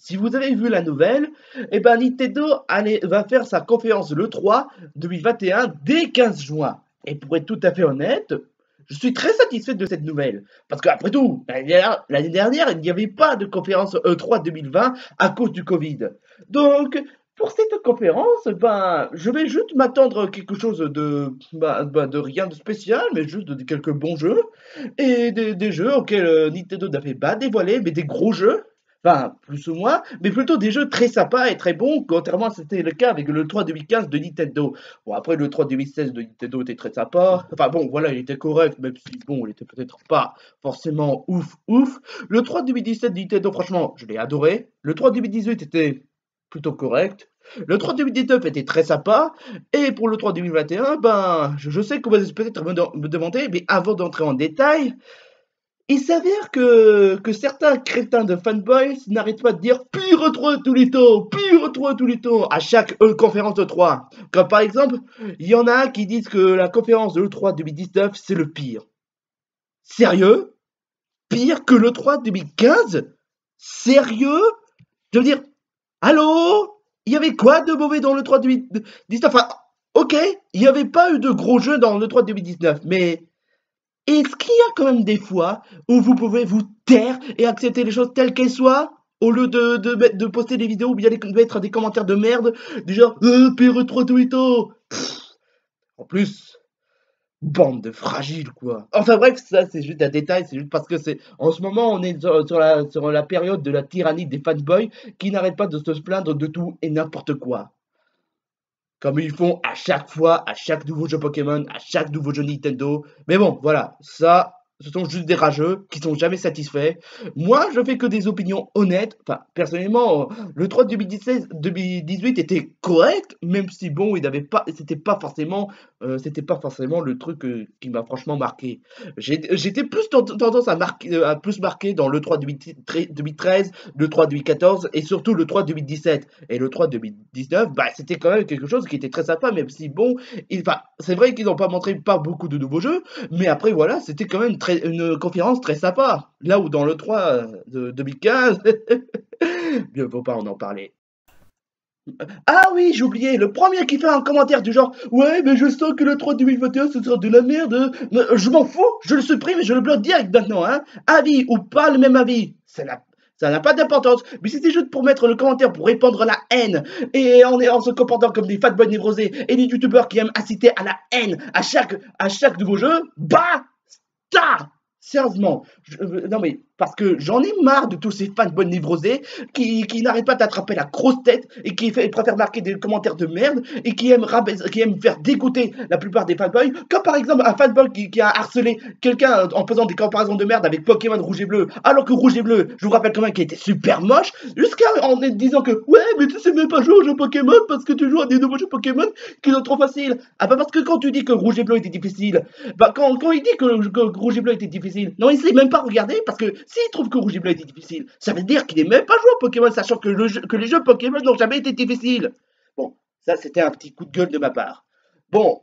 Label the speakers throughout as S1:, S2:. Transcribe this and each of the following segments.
S1: si vous avez vu la nouvelle, eh ben Nintendo va faire sa conférence l'E3 2021 dès 15 juin. Et pour être tout à fait honnête, je suis très satisfait de cette nouvelle. Parce qu'après tout, l'année dernière, il n'y avait pas de conférence E3 2020 à cause du Covid. Donc, pour cette conférence, ben, je vais juste m'attendre à quelque chose de rien de spécial, mais juste de quelques bons jeux. Et des jeux auxquels Nintendo n'avait pas dévoilé, mais des gros jeux. Enfin, plus ou moins, mais plutôt des jeux très sympas et très bons, contrairement à ce que c'était le cas avec le 3 2015 de Nintendo. Bon, après, le 3 2016 de Nintendo était très sympa. Enfin, bon, voilà, il était correct, même si, bon, il était peut-être pas forcément ouf, ouf. Le 3 2017 de Nintendo, franchement, je l'ai adoré. Le 3 2018 était plutôt correct. Le 3 2019 était très sympa. Et pour le 3 2021, ben, je sais que vous allez peut-être me demander, mais avant d'entrer en détail, il s'avère que certains crétins de fanboys n'arrêtent pas de dire pire 3 tous les temps, pire 3 tous les temps à chaque conférence de 3. Comme par exemple, il y en a qui disent que la conférence de l'E3 2019 c'est le pire. Sérieux? Pire que l'E3 2015? Sérieux? Je veux dire, allô? Il y avait quoi de mauvais dans l'E3 2019? Enfin, ok, il n'y avait pas eu de gros jeux dans l'E3 2019, mais est-ce qu'il y a quand même des fois où vous pouvez vous taire et accepter les choses telles qu'elles soient au lieu de poster des vidéos ou bien de mettre des commentaires de merde du genre PR3 Twitter. En plus, bande de fragiles quoi. Enfin bref, ça c'est juste un détail, c'est juste parce que c'est en ce moment on est sur la période de la tyrannie des fanboys qui n'arrêtent pas de se plaindre de tout et n'importe quoi. Comme ils font à chaque fois, à chaque nouveau jeu Pokémon, à chaque nouveau jeu Nintendo. Mais bon, voilà, ça, ce sont juste des rageux qui sont jamais satisfaits. Moi, je fais que des opinions honnêtes. Enfin, personnellement, le 3 2016-2018 était correct, même si bon, il n'avait pas, c'était pas forcément le truc qui m'a franchement marqué. J'étais plus tendance à plus marquer dans le 3 2013, le 3 2014 et surtout le 3 2017. Et le 3 2019, bah, c'était quand même quelque chose qui était très sympa, même si bon, enfin, c'est vrai qu'ils n'ont pas montré pas beaucoup de nouveaux jeux, mais après voilà, c'était quand même une conférence très sympa. Là où dans le 3 de 2015, mieux vaut pas en parler. Ah oui, j'ai oublié, le premier qui fait un commentaire du genre ouais, mais je sens que le 3 2021 ce sera de la merde. Mais je m'en fous, je le supprime et je le bloque direct maintenant, hein. Avis ou pas le même avis, ça n'a pas d'importance. Mais si c'est juste pour mettre le commentaire, pour répandre la haine, et en se comportant comme des fatboys névrosés et des youtubeurs qui aiment inciter à la haine à chaque nouveau jeu, bah, ça, sérieusement, non mais parce que j'en ai marre de tous ces fanboys névrosés qui n'arrêtent pas d'attraper la grosse tête et préfèrent marquer des commentaires de merde et qui aiment faire dégoûter la plupart des fanboys, comme par exemple un fanboy qui a harcelé quelqu'un en faisant des comparaisons de merde avec Pokémon Rouge et Bleu, alors que Rouge et Bleu, je vous rappelle quand même qu'il était super moche, jusqu'à en disant que ouais, mais tu sais même pas jouer aux jeux Pokémon parce que tu joues à des nouveaux jeux Pokémon qui sont trop faciles. Ah bah parce que quand tu dis que Rouge et Bleu était difficile, bah quand il dit que Rouge et Bleu était difficile, non, il sait même pas regarder parce que s'il trouve que Rouge et Bleu était difficile, ça veut dire qu'il n'est même pas joué au Pokémon, sachant que, que les jeux Pokémon n'ont jamais été difficiles. Bon, ça c'était un petit coup de gueule de ma part. Bon,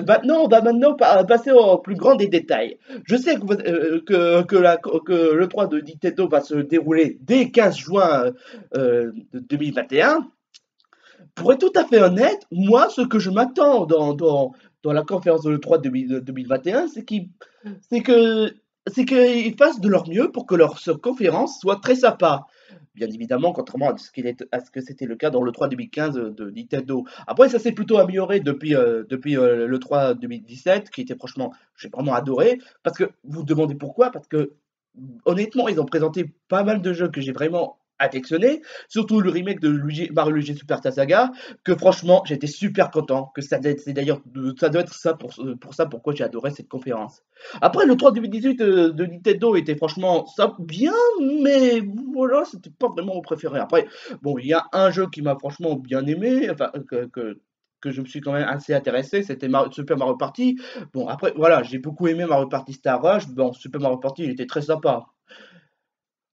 S1: maintenant, on va passer au plus grand des détails. Je sais que le 3 de Nintendo va se dérouler dès 15 juin 2021. Pour être tout à fait honnête, moi, ce que je m'attends dans la conférence de l'E3 2021, c'est que, c'est qu'ils fassent de leur mieux pour que leur conférence soit très sympa. Bien évidemment, contrairement à ce que c'était le cas dans l'E3 2015 de Nintendo. Après, ça s'est plutôt amélioré depuis l'E3 2017, qui était franchement, j'ai vraiment adoré. Parce que, vous vous demandez pourquoi? Parce que, honnêtement, ils ont présenté pas mal de jeux que j'ai vraiment affectionné, surtout le remake de Mario Luigi Super Star Saga, que franchement j'étais super content, que c'est d'ailleurs ça doit être ça pour ça pourquoi j'ai adoré cette conférence. Après le 3 2018 de Nintendo était franchement ça bien, mais voilà, c'était pas vraiment mon préféré. Après, bon, il y a un jeu qui m'a franchement bien aimé, enfin que je me suis quand même assez intéressé, c'était Super Mario Party. Bon, après, voilà, j'ai beaucoup aimé Mario Party Star Rush. Bon, Super Mario Party, il était très sympa.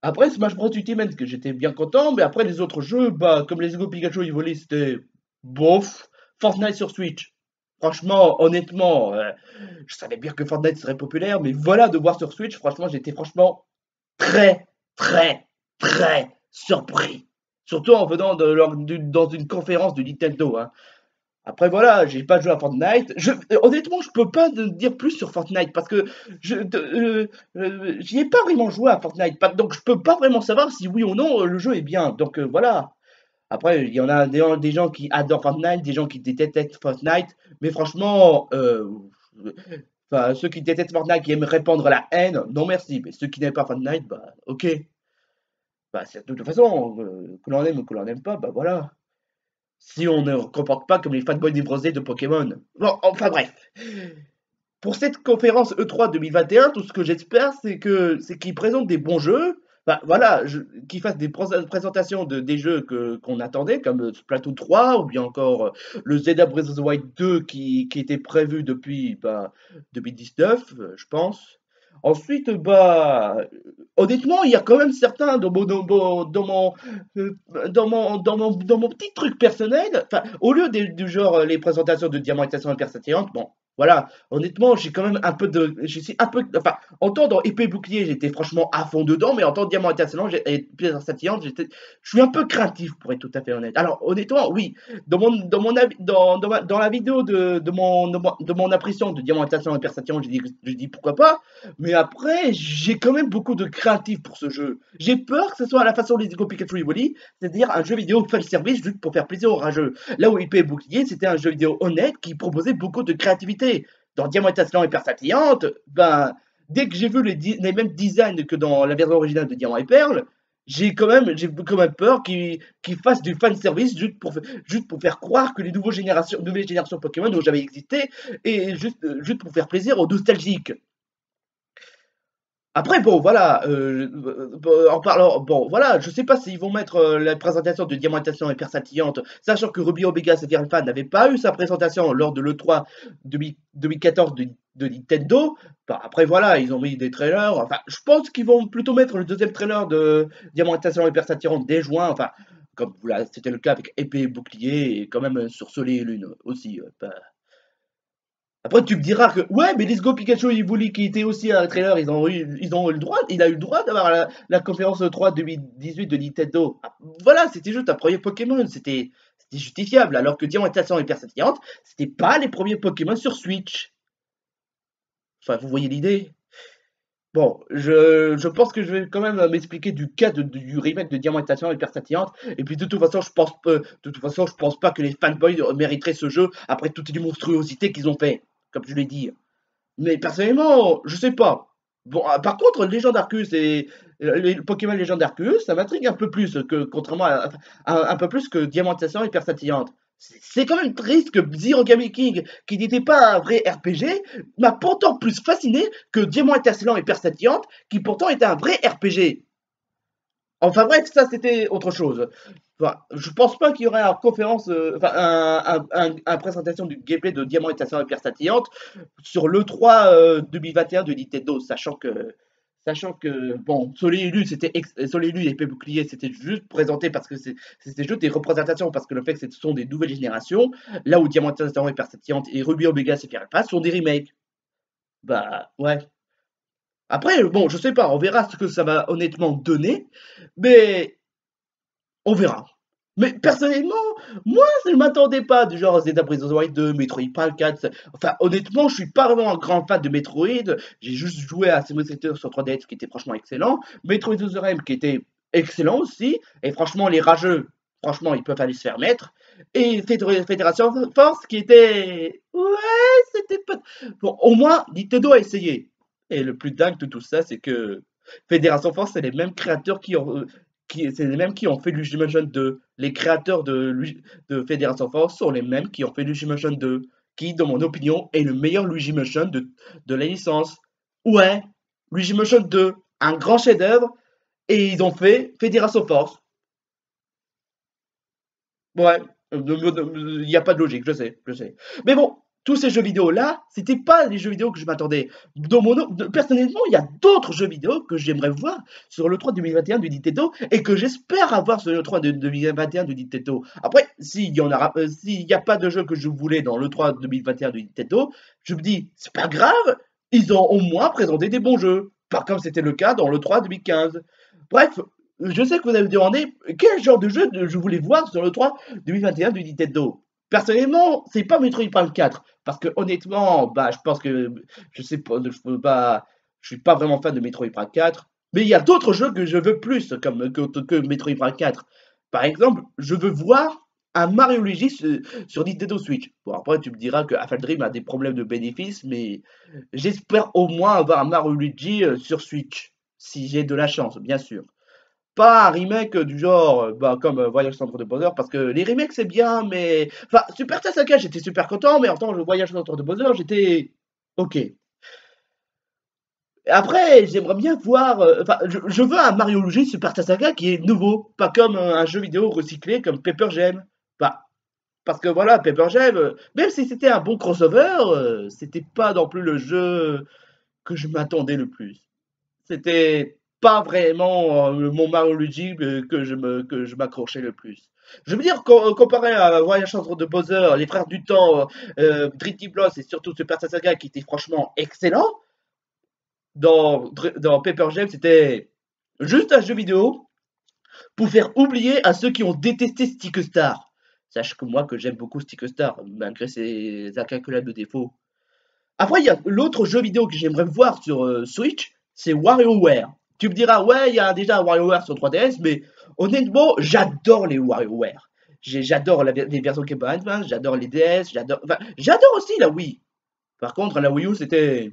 S1: Après, Smash Bros Ultimate, que j'étais bien content, mais après les autres jeux, bah, comme les Go Pikachu Evoli, c'était bof. Fortnite sur Switch. Franchement, honnêtement, je savais bien que Fortnite serait populaire, mais voilà, de voir sur Switch, franchement, j'étais franchement très, très, très surpris. Surtout en venant dans une conférence de Nintendo, hein. Après voilà, j'ai pas joué à Fortnite. Honnêtement, je peux pas te dire plus sur Fortnite parce que j'y ai pas vraiment joué à Fortnite, donc je peux pas vraiment savoir si oui ou non le jeu est bien. Donc voilà. Après, il y en a des gens qui adorent Fortnite, des gens qui détestent Fortnite, mais franchement, enfin, ceux qui détestent Fortnite, qui aiment répandre la haine, non merci. Mais ceux qui n'aiment pas Fortnite, bah ok. Bah, de toute façon, que l'on aime ou que l'on n'aime pas, bah voilà. Si on ne se comporte pas comme les fanboys névrosés de Pokémon. Bon, enfin bref. Pour cette conférence E3 2021, tout ce que j'espère, c'est qu'ils présentent des bons jeux. Enfin, voilà, qu'ils fassent des présentations des jeux qu'on attendait, comme Splatoon 3, ou bien encore le Zelda Breath of the Wild 2 qui était prévu depuis 2019, je pense. Ensuite, honnêtement, il y a quand même certains dans mon petit truc personnel, enfin, au lieu du genre les présentations de Diamant et Persévérante, bon, voilà, honnêtement, j'ai quand même un peu de. Je suis un peu. Enfin, en temps dans épée bouclier, j'étais franchement à fond dedans, mais en temps diamant étincelant et pierre scintillante, je suis un peu craintif pour être tout à fait honnête. Alors, honnêtement, oui, dans la vidéo de mon impression de diamant étincelant et pierre scintillante, j'ai dit pourquoi pas, mais après, j'ai quand même beaucoup de craintif pour ce jeu. J'ai peur que ce soit à la façon des Go Pikachu Evoli, c'est-à-dire un jeu vidéo fan service juste pour faire plaisir aux rageux. Là où épée bouclier, c'était un jeu vidéo honnête qui proposait beaucoup de créativité. Dans Diamant étincelant et Perle scintillante, ben, dès que j'ai vu les mêmes designs que dans la version originale de Diamant et Perle, j'ai quand même peur qu'ils fassent du fan service juste pour faire croire que les nouvelles générations Pokémon n'ont jamais existé et juste pour faire plaisir aux nostalgiques. Après, bon, voilà, en parlant, bon, voilà, je sais pas s'ils vont mettre la présentation de Diamantation et Perle scintillante, sachant que Ruby Omega Sapphire Alpha n'avait pas eu sa présentation lors de l'E3 2014 de Nintendo. Enfin, après, voilà, ils ont mis des trailers. Enfin, je pense qu'ils vont plutôt mettre le deuxième trailer de Diamantation et Perle scintillante dès juin. Enfin, comme voilà, c'était le cas avec Épée et Bouclier et quand même sur Soleil et Lune aussi. Après, tu me diras que, ouais, mais Let's Go Pikachu et Evoli, qui était aussi un trailer, ils ont eu le droit, il a eu le droit d'avoir la conférence 3 2018 de Nintendo. Ah, voilà, c'était juste un premier Pokémon, c'était justifiable, alors que Diamant et Perle scintillante, c'était pas les premiers Pokémon sur Switch. Enfin, vous voyez l'idée? Bon, je pense que je vais quand même m'expliquer du cas du remake de Diamant et Perle scintillante, et puis de toute façon, je pense pas que les fanboys mériteraient ce jeu après toutes les monstruosités qu'ils ont fait, comme je l'ai dit. Mais personnellement, je sais pas. Bon, par contre, Légende Arceus et les Pokémon Légende Arceus, ça m'intrigue un peu plus que, contrairement un peu plus que Diamantation et Perle scintillante. C'est quand même triste que Zero Game King, qui n'était pas un vrai RPG, m'a pourtant plus fasciné que Diamant Intercellant et Perle scintillante, qui pourtant était un vrai RPG. Enfin bref, ça c'était autre chose. Enfin, je pense pas qu'il y aurait une conférence, enfin un présentation du gameplay de Diamant et Perle scintillante sur l'E3 2021 de Nintendo, sachant que bon, Soleil et Lune, Soleil et Lune et Épée Bouclier, c'était juste présenté parce que c'était juste des représentations, parce que le fait que ce sont des nouvelles générations, là où Diamant et Perle scintillante et Ruby Omega Sapphire Alpha sont des remakes. Bah ouais. Après, bon, je sais pas, on verra ce que ça va honnêtement donner, mais on verra. Mais personnellement, moi, je ne m'attendais pas du genre Zelda Breath of the Wild 2, Metroid Prime 4. Enfin, honnêtement, je suis pas vraiment un grand fan de Metroid. J'ai juste joué à Simulator sur 3DS qui était franchement excellent. Metroid Other M qui était excellent aussi. Et franchement, les rageux, franchement, ils peuvent aller se faire mettre. Et Fédération Force qui était. Ouais, c'était pas. Bon, au moins, Nintendo a essayé. Et le plus dingue de tout ça, c'est que Fédération Force, c'est les mêmes créateurs c'est les mêmes qui ont fait Luigi Mansion 2. Les créateurs de Fédération Force sont les mêmes qui ont fait Luigi Mansion 2, qui, dans mon opinion, est le meilleur Luigi Mansion de la licence. Ouais, Luigi Mansion 2, un grand chef-d'œuvre, et ils ont fait Fédération Force. Ouais, il n'y a pas de logique, je sais, je sais. Mais bon, tous ces jeux vidéo-là, c'était pas les jeux vidéo que je m'attendais. Personnellement, il y a d'autres jeux vidéo que j'aimerais voir sur le 3 2021 du Nintendo et que j'espère avoir sur le 3 de 2021 du Nintendo. Après, s'il n'y a pas de jeu que je voulais dans le 3 2021 du Nintendo, je me dis, c'est pas grave, ils ont au moins présenté des bons jeux. Pas comme c'était le cas dans le 3 2015. Bref, je sais que vous avez demandé quel genre de jeu je voulais voir sur le 3 2021 du Nintendo. Personnellement, c'est pas Metroid Prime 4 parce que honnêtement, bah je pense que je sais pas, je peux pas, je suis pas vraiment fan de Metroid Prime 4. Mais il y a d'autres jeux que je veux plus comme que Metroid Prime 4. Par exemple, je veux voir un Mario Luigi sur Nintendo Switch. Bon après tu me diras que Apple Dream a des problèmes de bénéfices, mais j'espère au moins avoir un Mario Luigi sur Switch si j'ai de la chance, bien sûr. Pas un remake du genre, bah, comme Voyage Centre de Bowser, parce que les remakes c'est bien, mais. Enfin, Super Saga, j'étais super content, mais en tant que Voyage Centre de Bowser, j'étais. Ok. Après, j'aimerais bien voir. Enfin, je veux un Mario Luigi Super Saga qui est nouveau, pas comme un jeu vidéo recyclé comme Paper Gem. Bah, parce que voilà, Paper Gem, même si c'était un bon crossover, c'était pas non plus le jeu que je m'attendais le plus. C'était pas vraiment mon Mario Luigi que je m'accrochais le plus. Je veux dire, comparé à Voyage Centre de Bowser, les Frères du Temps, Dritty Bloss et surtout Super Saga qui était franchement excellent, dans Paper Gem, c'était juste un jeu vidéo pour faire oublier à ceux qui ont détesté Stick Star. Sache que moi, que j'aime beaucoup Stick Star, malgré ses incalculables défauts. Après, il y a l'autre jeu vidéo que j'aimerais voir sur Switch, c'est WarioWare. Tu me diras, ouais, il y a déjà un WarioWare sur 3DS, mais honnêtement, j'adore les WarioWare. J'adore les versions Game Boy Advance, j'adore les DS, j'adore aussi la Wii. Par contre, la Wii U, c'était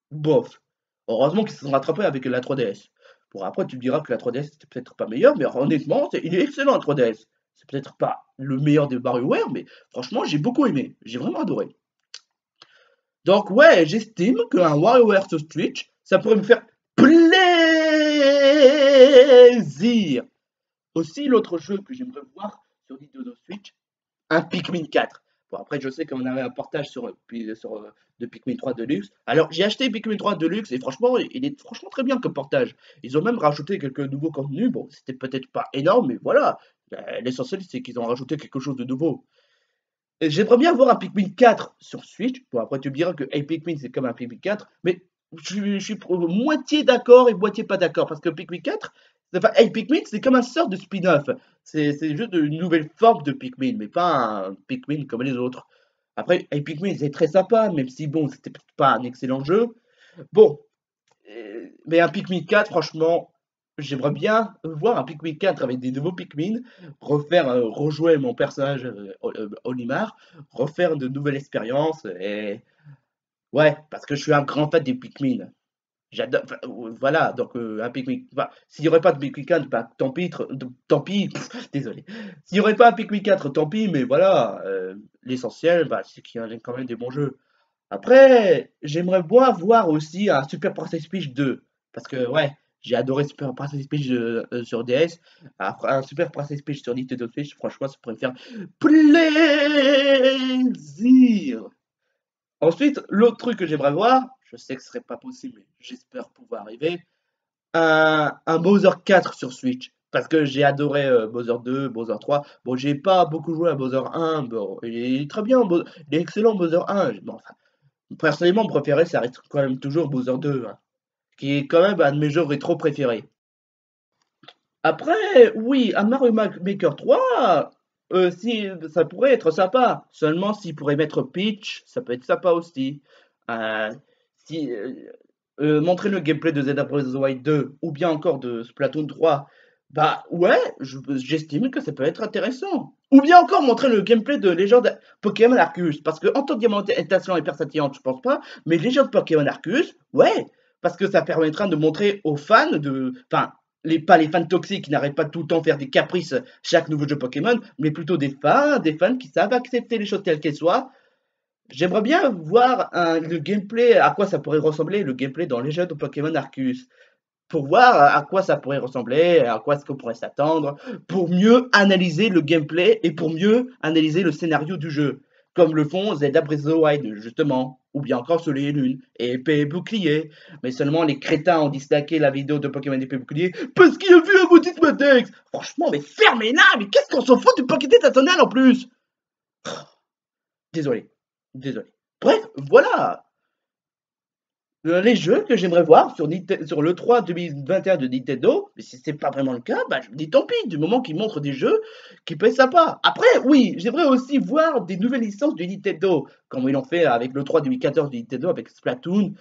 S1: bof. Heureusement qu'ils se sont rattrapés avec la 3DS. Bon, après, tu me diras que la 3DS, c'était peut-être pas meilleur, mais honnêtement, il est excellent la 3DS. C'est peut-être pas le meilleur des WarioWare, mais franchement, j'ai beaucoup aimé. J'ai vraiment adoré. Donc ouais, j'estime qu'un WarioWare sur Switch, ça pourrait me faire plaisir. Aussi, l'autre jeu que j'aimerais voir sur Nintendo Switch, un Pikmin 4. Bon, après, je sais qu'on avait un portage de Pikmin 3 Deluxe. Alors, j'ai acheté Pikmin 3 Deluxe et franchement, il est franchement très bien comme portage. Ils ont même rajouté quelques nouveaux contenus. Bon, c'était peut-être pas énorme, mais voilà. L'essentiel, c'est qu'ils ont rajouté quelque chose de nouveau. Et j'aimerais bien voir un Pikmin 4 sur Switch. Bon, après, tu me diras que Hey Pikmin, c'est comme un Pikmin 4, mais je suis moitié d'accord et moitié pas d'accord. Parce que Pikmin 4, enfin, Hey Pikmin, c'est comme un sort de spin-off. C'est juste une nouvelle forme de Pikmin, mais pas un Pikmin comme les autres. Après, Hey Pikmin, c'est très sympa, même si, bon, c'était peut-être pas un excellent jeu. Bon, mais un Pikmin 4, franchement, j'aimerais bien voir un Pikmin 4 avec des nouveaux Pikmin, rejouer mon personnage Olimar, refaire de nouvelles expériences et ouais, parce que je suis un grand fan des Pikmin. J'adore, enfin, voilà, donc un Pikmin. Enfin, s'il n'y aurait pas de Pikmin 4, bah, tant pis, tant pis, désolé. S'il n'y aurait pas un Pikmin 4, tant pis, mais voilà, l'essentiel, bah, c'est qu'il y a quand même des bons jeux. Après, j'aimerais bien voir aussi un Super Princess Peach 2. Parce que, ouais, j'ai adoré Super Princess Peach sur DS. Après, un Super Princess Peach sur Nintendo Switch, franchement, ça pourrait me faire plaisir. Ensuite, l'autre truc que j'aimerais voir, je sais que ce serait pas possible, mais j'espère pouvoir arriver, un Bowser 4 sur Switch. Parce que j'ai adoré Bowser 2, Bowser 3. Bon, j'ai pas beaucoup joué à Bowser 1. Bon, il est très bien, il est excellent Bowser 1. Bon, enfin, personnellement, mon préféré, ça reste quand même toujours Bowser 2, hein, qui est quand même un de mes jeux rétro préférés. Après, oui, un Mario Maker 3, si, ça pourrait être sympa. Seulement, s'il pourrait mettre Peach, ça peut être sympa aussi. Euh, si, montrer le gameplay de Zelda Breath of the Wild 2 ou bien encore de Splatoon 3, bah ouais, j'estime que ça peut être intéressant. Ou bien encore montrer le gameplay de Légende Pokémon Arceus. Parce que en tant que diamant étincelant et persatillante, je pense pas, mais Légende Pokémon Arceus, ouais, parce que ça permettra de montrer aux fans de. Enfin, pas les fans toxiques qui n'arrêtent pas tout le temps de faire des caprices chaque nouveau jeu Pokémon, mais plutôt des fans qui savent accepter les choses telles qu'elles soient. J'aimerais bien voir le gameplay, à quoi ça pourrait ressembler le gameplay dans les jeux de Pokémon Arceus. Pour voir à quoi ça pourrait ressembler, à quoi est-ce qu'on pourrait s'attendre, pour mieux analyser le gameplay et pour mieux analyser le scénario du jeu. Comme le font Zelda Breath of the Wild, justement, ou bien encore Soleil et Lune, et épée et bouclier. Mais seulement les crétins ont disliké la vidéo de Pokémon épée et bouclier parce qu'il a vu un maudit Matex. Franchement, mais fermez-la, mais qu'est-ce qu'on s'en fout du Pokédex national en plus? Désolé, désolé. Bref, voilà. Les jeux que j'aimerais voir sur le 3 2021 de Nintendo, mais si c'est pas vraiment le cas, bah je me dis tant pis, du moment qu'ils montrent des jeux qui peuvent être sympas. Après, oui, j'aimerais aussi voir des nouvelles licences de Nintendo, comme ils l'ont fait avec le 3 2014 de Nintendo, avec Splatoon,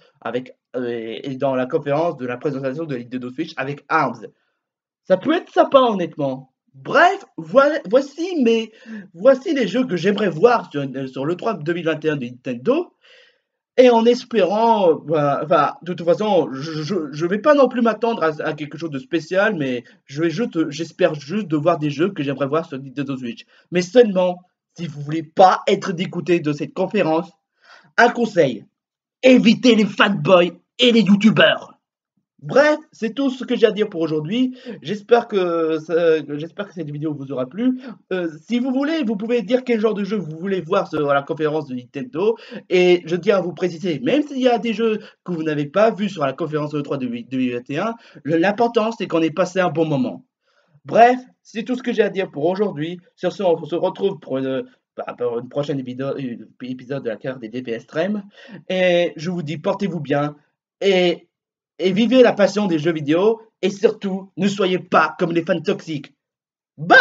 S1: et dans la conférence de la présentation de Nintendo Switch avec ARMS. Ça peut être sympa, honnêtement. Bref, voici les jeux que j'aimerais voir sur le 3 2021 de Nintendo. Et en espérant, enfin, de toute façon, je vais pas non plus m'attendre à quelque chose de spécial, mais j'espère juste de voir des jeux que j'aimerais voir sur Nintendo Switch. Mais seulement, si vous voulez pas être dégoûté de cette conférence, un conseil, évitez les fanboys et les youtubeurs. Bref, c'est tout ce que j'ai à dire pour aujourd'hui. J'espère que cette vidéo vous aura plu. Si vous voulez, vous pouvez dire quel genre de jeu vous voulez voir à la conférence de Nintendo. Et je tiens à vous préciser, même s'il y a des jeux que vous n'avez pas vus sur la conférence E3 2021, l'important c'est qu'on ait passé un bon moment. Bref, c'est tout ce que j'ai à dire pour aujourd'hui. Sur ce, on se retrouve pour une prochaine épisode de la carte des DP Extrême. Et je vous dis, portez-vous bien et, et vivez la passion des jeux vidéo. Et surtout, ne soyez pas comme les fans toxiques. Bye!